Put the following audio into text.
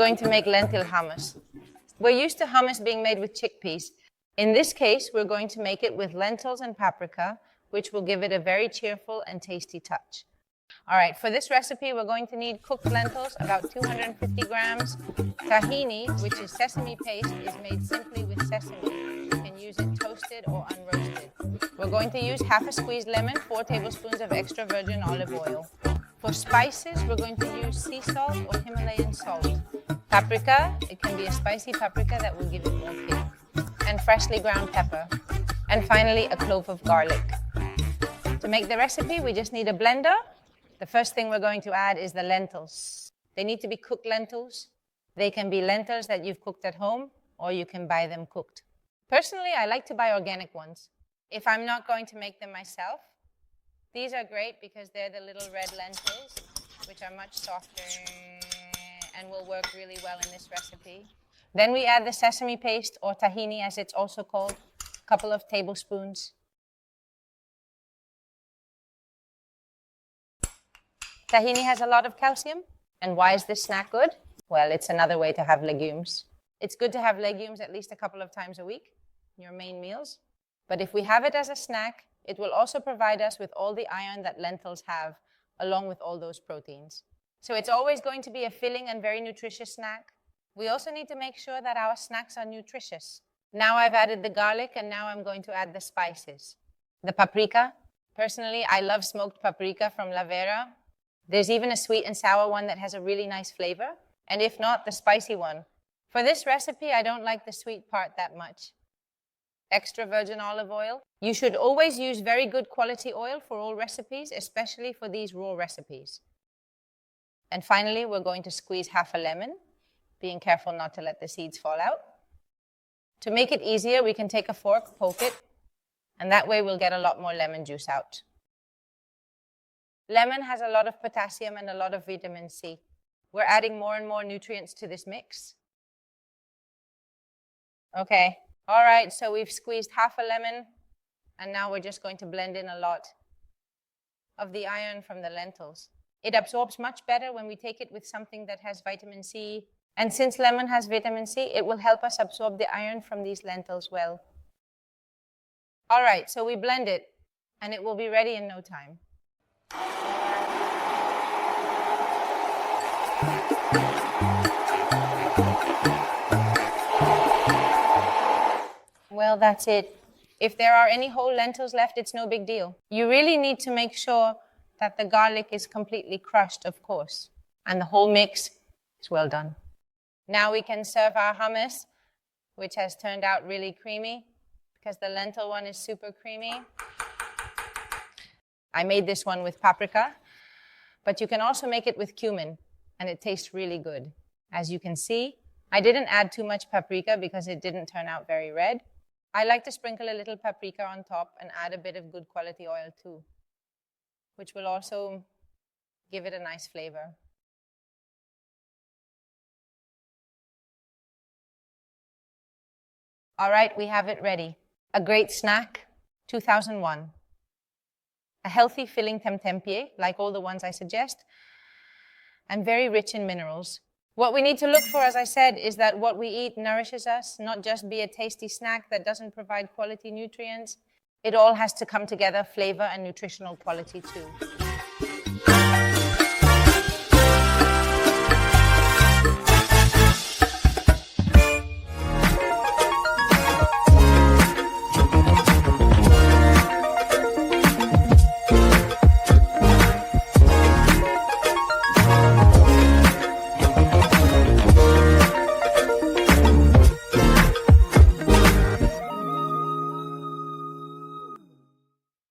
going to make lentil hummus. We're used to hummus being made with chickpeas. In this case, we're going to make it with lentils and paprika, which will give it a very cheerful and tasty touch. All right, for this recipe, we're going to need cooked lentils, about 250 grams. Tahini, which is sesame paste, is made simply with sesame. You can use it toasted or unroasted. We're going to use half a squeezed lemon, 4 tablespoons of extra virgin olive oil. For spices, we're going to use sea salt or Himalayan salt. Paprika, it can be a spicy paprika that will give it more kick. And freshly ground pepper. And finally, a clove of garlic. To make the recipe, we just need a blender. The first thing we're going to add is the lentils. They need to be cooked lentils. They can be lentils that you've cooked at home, or you can buy them cooked. Personally, I like to buy organic ones. If I'm not going to make them myself, these are great because they're the little red lentils, which are much softer and will work really well in this recipe. Then we add the sesame paste, or tahini as it's also called, a couple of tablespoons. Tahini has a lot of calcium. And why is this snack good? Well, it's another way to have legumes. It's good to have legumes at least a couple of times a week, in your main meals. But if we have it as a snack, it will also provide us with all the iron that lentils have, along with all those proteins. So it's always going to be a filling and very nutritious snack. We also need to make sure that our snacks are nutritious. Now I've added the garlic, and now I'm going to add the spices. The paprika. Personally, I love smoked paprika from La Vera. There's even a sweet and sour one that has a really nice flavor, and if not, the spicy one. For this recipe, I don't like the sweet part that much. Extra virgin olive oil. You should always use very good quality oil for all recipes, especially for these raw recipes. And finally, we're going to squeeze half a lemon, being careful not to let the seeds fall out. To make it easier, we can take a fork, poke it, and that way we'll get a lot more lemon juice out. Lemon has a lot of potassium and a lot of vitamin C. We're adding more and more nutrients to this mix. Okay, all right, so we've squeezed half a lemon, and now we're just going to blend in a lot of the iron from the lentils. It absorbs much better when we take it with something that has vitamin C. And since lemon has vitamin C, it will help us absorb the iron from these lentils well. All right, so we blend it, and it will be ready in no time. Well, that's it. If there are any whole lentils left, it's no big deal. You really need to make sure that the garlic is completely crushed, of course, and the whole mix is well done. Now we can serve our hummus, which has turned out really creamy because the lentil one is super creamy. I made this one with paprika, but you can also make it with cumin, and it tastes really good. As you can see, I didn't add too much paprika because it didn't turn out very red. I like to sprinkle a little paprika on top and add a bit of good quality oil too, which will also give it a nice flavor. All right, we have it ready. A great snack, 2001. A healthy filling tempeh, like all the ones I suggest, and very rich in minerals. What we need to look for, as I said, is that what we eat nourishes us, not just be a tasty snack that doesn't provide quality nutrients. It all has to come together, flavor and nutritional quality too.